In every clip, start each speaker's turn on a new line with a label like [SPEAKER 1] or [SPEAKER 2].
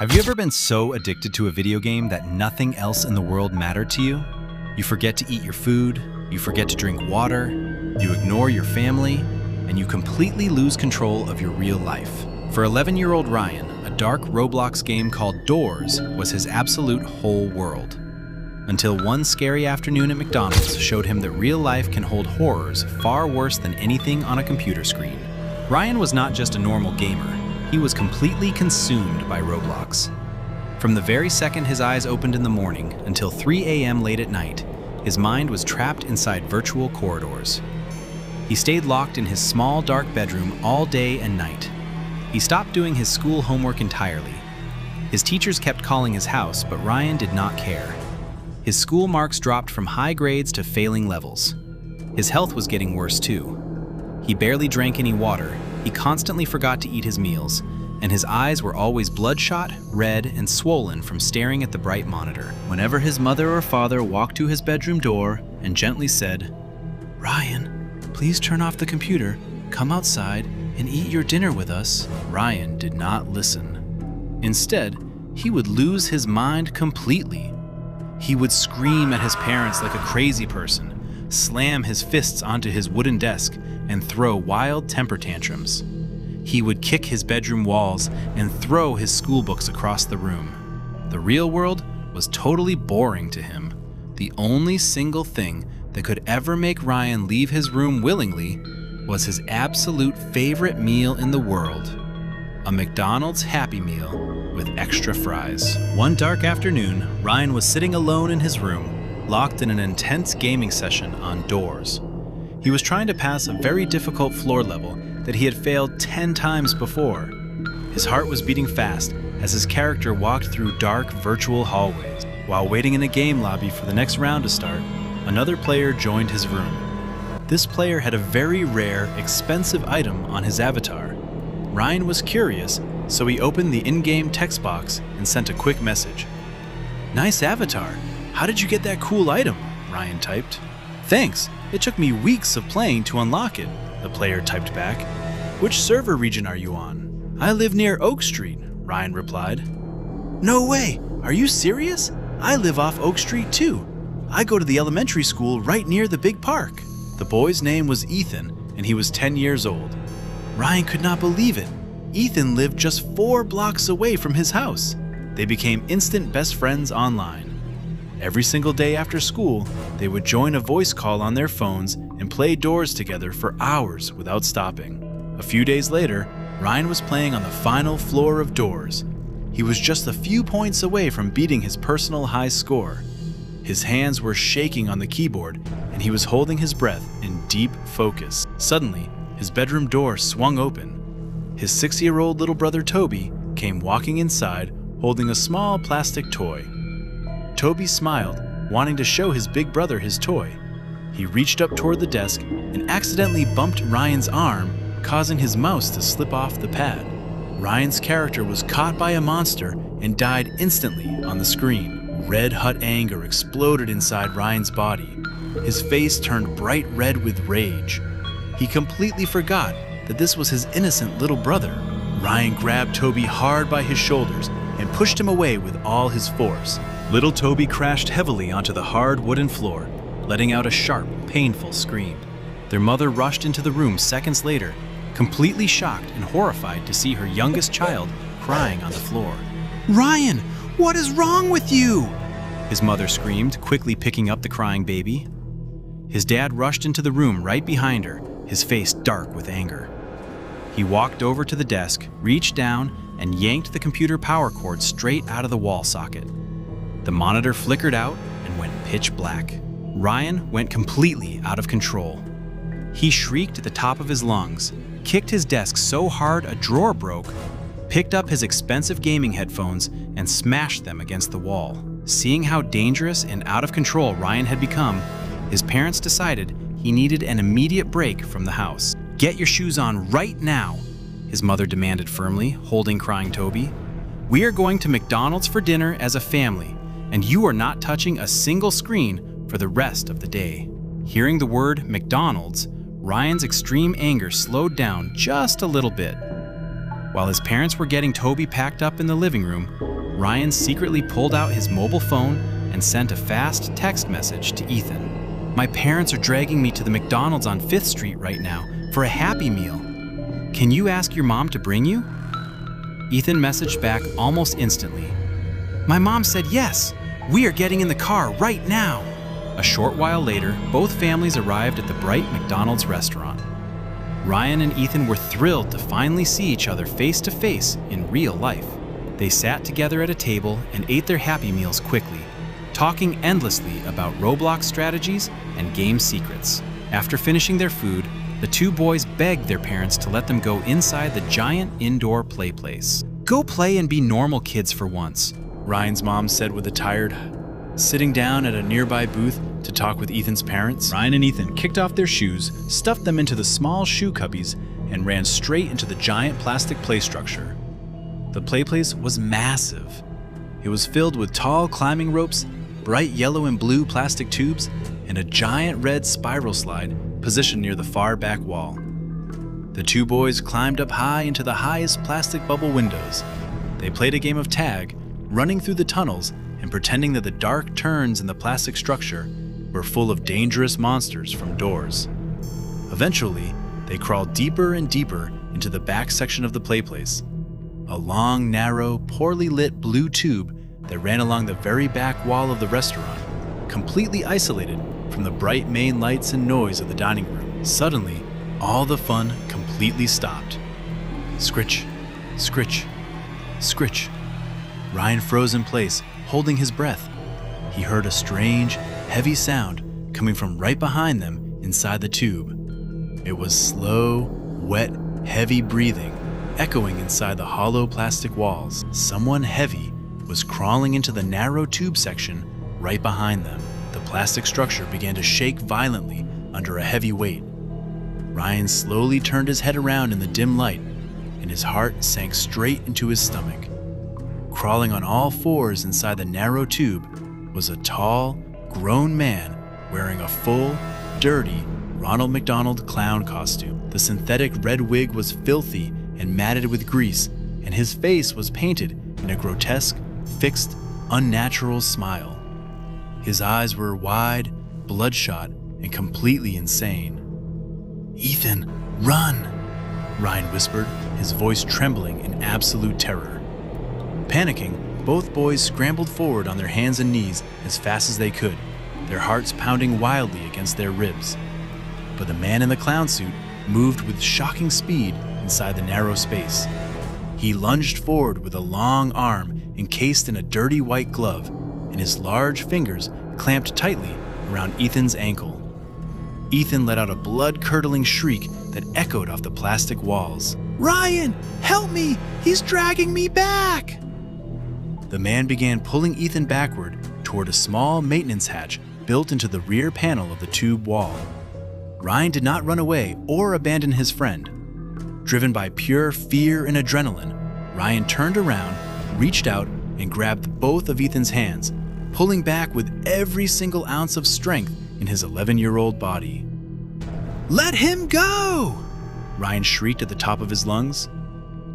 [SPEAKER 1] Have you ever been so addicted to a video game that nothing else in the world mattered to you? You forget to eat your food, you forget to drink water, you ignore your family, and you completely lose control of your real life. For 11-year-old Ryan, a dark Roblox game called Doors was his absolute whole world. Until one scary afternoon at McDonald's showed him that real life can hold horrors far worse than anything on a computer screen. Ryan was not just a normal gamer. He was completely consumed by Roblox. From the very second his eyes opened in the morning until 3 a.m. late at night, his mind was trapped inside virtual corridors. He stayed locked in his small, dark bedroom all day and night. He stopped doing his school homework entirely. His teachers kept calling his house, but Ryan did not care. His school marks dropped from high grades to failing levels. His health was getting worse too. He barely drank any water. He constantly forgot to eat his meals, and his eyes were always bloodshot, red, and swollen from staring at the bright monitor. Whenever his mother or father walked to his bedroom door and gently said, "Ryan, please turn off the computer, come outside, and eat your dinner with us," Ryan did not listen. Instead, he would lose his mind completely. He would scream at his parents like a crazy person, slam his fists onto his wooden desk, and throw wild temper tantrums. He would kick his bedroom walls and throw his school books across the room. The real world was totally boring to him. The only single thing that could ever make Ryan leave his room willingly was his absolute favorite meal in the world, a McDonald's Happy Meal with extra fries. One dark afternoon, Ryan was sitting alone in his room, locked in an intense gaming session on Doors. He was trying to pass a very difficult floor level that he had failed 10 times before. His heart was beating fast as his character walked through dark virtual hallways. While waiting in a game lobby for the next round to start, another player joined his room. This player had a very rare, expensive item on his avatar. Ryan was curious, so he opened the in-game text box and sent a quick message. "Nice avatar. How did you get that cool item?" Ryan typed. "Thanks. It took me weeks of playing to unlock it," the player typed back. "Which server region are you on?" "I live near Oak Street," Ryan replied. "No way! Are you serious? I live off Oak Street too. I go to the elementary school right near the big park." The boy's name was Ethan, and he was 10 years old. Ryan could not believe it. Ethan lived just 4 blocks away from his house. They became instant best friends online. Every single day after school, they would join a voice call on their phones and play Doors together for hours without stopping. A few days later, Ryan was playing on the final floor of Doors. He was just a few points away from beating his personal high score. His hands were shaking on the keyboard, and he was holding his breath in deep focus. Suddenly, his bedroom door swung open. His 6-year-old little brother Toby came walking inside, holding a small plastic toy. Toby smiled, wanting to show his big brother his toy. He reached up toward the desk and accidentally bumped Ryan's arm, causing his mouse to slip off the pad. Ryan's character was caught by a monster and died instantly on the screen. Red-hot anger exploded inside Ryan's body. His face turned bright red with rage. He completely forgot that this was his innocent little brother. Ryan grabbed Toby hard by his shoulders and pushed him away with all his force. Little Toby crashed heavily onto the hard wooden floor, letting out a sharp, painful scream. Their mother rushed into the room seconds later, completely shocked and horrified to see her youngest child crying on the floor. "Ryan, what is wrong with you?" his mother screamed, quickly picking up the crying baby. His dad rushed into the room right behind her, his face dark with anger. He walked over to the desk, reached down, and yanked the computer power cord straight out of the wall socket. The monitor flickered out and went pitch black. Ryan went completely out of control. He shrieked at the top of his lungs, kicked his desk so hard a drawer broke, picked up his expensive gaming headphones, and smashed them against the wall. Seeing how dangerous and out of control Ryan had become, his parents decided he needed an immediate break from the house. "Get your shoes on right now," his mother demanded firmly, holding crying Toby. "We are going to McDonald's for dinner as a family, and you are not touching a single screen for the rest of the day." Hearing the word McDonald's, Ryan's extreme anger slowed down just a little bit. While his parents were getting Toby packed up in the living room, Ryan secretly pulled out his mobile phone and sent a fast text message to Ethan. "My parents are dragging me to the McDonald's on 5th Street right now for a Happy Meal. Can you ask your mom to bring you?" Ethan messaged back almost instantly. "My mom said yes. We are getting in the car right now." A short while later, both families arrived at the bright McDonald's restaurant. Ryan and Ethan were thrilled to finally see each other face to face in real life. They sat together at a table and ate their Happy Meals quickly, talking endlessly about Roblox strategies and game secrets. After finishing their food, the two boys begged their parents to let them go inside the giant indoor PlayPlace. "Go play and be normal kids for once," Ryan's mom said with a tired, sitting down at a nearby booth to talk with Ethan's parents. Ryan and Ethan kicked off their shoes, stuffed them into the small shoe cubbies, and ran straight into the giant plastic play structure. The PlayPlace was massive. It was filled with tall climbing ropes, bright yellow and blue plastic tubes, and a giant red spiral slide positioned near the far back wall. The two boys climbed up high into the highest plastic bubble windows. They played a game of tag, running through the tunnels and pretending that the dark turns in the plastic structure were full of dangerous monsters from doors. Eventually, they crawled deeper and deeper into the back section of the PlayPlace, a long, narrow, poorly lit blue tube that ran along the very back wall of the restaurant, completely isolated from the bright main lights and noise of the dining room. Suddenly, all the fun completely stopped. Scritch, scritch, scritch. Ryan froze in place, holding his breath. He heard a strange, heavy sound coming from right behind them inside the tube. It was slow, wet, heavy breathing, echoing inside the hollow plastic walls. Someone heavy was crawling into the narrow tube section right behind them. The plastic structure began to shake violently under a heavy weight. Ryan slowly turned his head around in the dim light, and his heart sank straight into his stomach. Crawling on all fours inside the narrow tube was a tall, grown man wearing a full, dirty Ronald McDonald clown costume. The synthetic red wig was filthy and matted with grease, and his face was painted in a grotesque, fixed, unnatural smile. His eyes were wide, bloodshot, and completely insane. "Ethan, run!" Ryan whispered, his voice trembling in absolute terror. Panicking, both boys scrambled forward on their hands and knees as fast as they could, their hearts pounding wildly against their ribs. But the man in the clown suit moved with shocking speed inside the narrow space. He lunged forward with a long arm encased in a dirty white glove, and his large fingers clamped tightly around Ethan's ankle. Ethan let out a blood-curdling shriek that echoed off the plastic walls. "Ryan, help me! He's dragging me back!" The man began pulling Ethan backward toward a small maintenance hatch built into the rear panel of the tube wall. Ryan did not run away or abandon his friend. Driven by pure fear and adrenaline, Ryan turned around, reached out, and grabbed both of Ethan's hands, pulling back with every single ounce of strength in his 11-year-old body. "Let him go!" Ryan shrieked at the top of his lungs.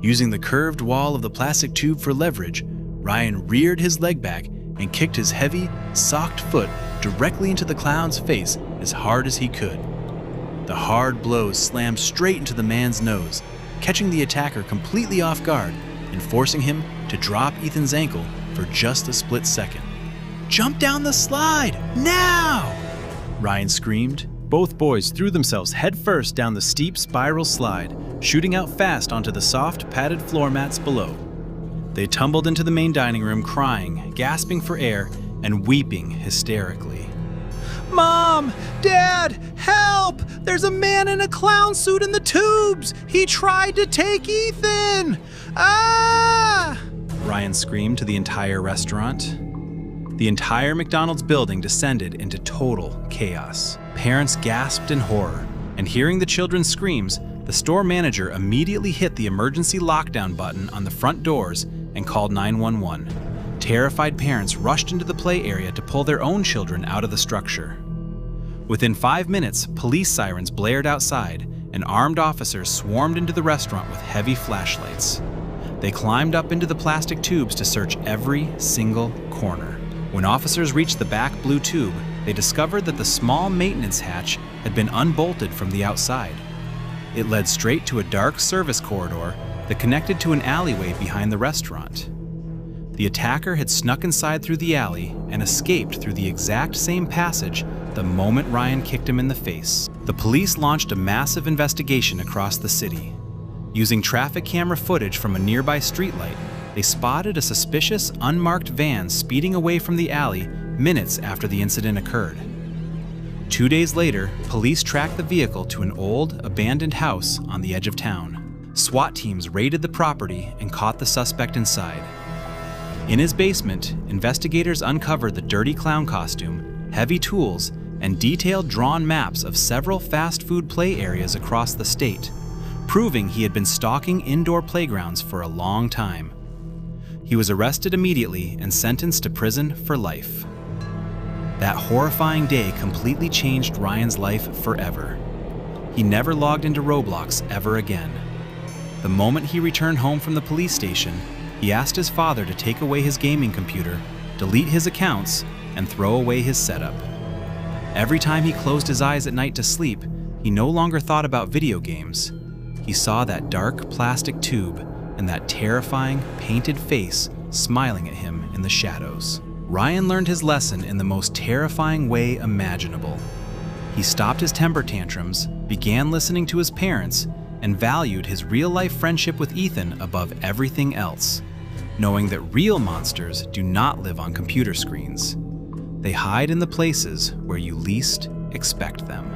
[SPEAKER 1] Using the curved wall of the plastic tube for leverage, Ryan reared his leg back and kicked his heavy, socked foot directly into the clown's face as hard as he could. The hard blows slammed straight into the man's nose, catching the attacker completely off guard and forcing him to drop Ethan's ankle for just a split second. "Jump down the slide, now!" Ryan screamed. Both boys threw themselves headfirst down the steep spiral slide, shooting out fast onto the soft, padded floor mats below. They tumbled into the main dining room crying, gasping for air, and weeping hysterically. "Mom! Dad! Help! There's a man in a clown suit in the tubes! He tried to take Ethan! Ah!" Ryan screamed to the entire restaurant. The entire McDonald's building descended into total chaos. Parents gasped in horror, and hearing the children's screams, the store manager immediately hit the emergency lockdown button on the front doors and called 911. Terrified parents rushed into the play area to pull their own children out of the structure. Within 5 minutes, police sirens blared outside, and armed officers swarmed into the restaurant with heavy flashlights. They climbed up into the plastic tubes to search every single corner. When officers reached the back blue tube, they discovered that the small maintenance hatch had been unbolted from the outside. It led straight to a dark service corridor that connected to an alleyway behind the restaurant. The attacker had snuck inside through the alley and escaped through the exact same passage the moment Ryan kicked him in the face. The police launched a massive investigation across the city. Using traffic camera footage from a nearby streetlight, they spotted a suspicious, unmarked van speeding away from the alley minutes after the incident occurred. 2 days later, police tracked the vehicle to an old, abandoned house on the edge of town. SWAT teams raided the property and caught the suspect inside. In his basement, investigators uncovered the dirty clown costume, heavy tools, and detailed drawn maps of several fast food play areas across the state, proving he had been stalking indoor playgrounds for a long time. He was arrested immediately and sentenced to prison for life. That horrifying day completely changed Ryan's life forever. He never logged into Roblox ever again. The moment he returned home from the police station, he asked his father to take away his gaming computer, delete his accounts, and throw away his setup. Every time he closed his eyes at night to sleep, he no longer thought about video games. He saw that dark plastic tube and that terrifying, painted face smiling at him in the shadows. Ryan learned his lesson in the most terrifying way imaginable. He stopped his temper tantrums, began listening to his parents, and valued his real-life friendship with Ethan above everything else, knowing that real monsters do not live on computer screens. They hide in the places where you least expect them.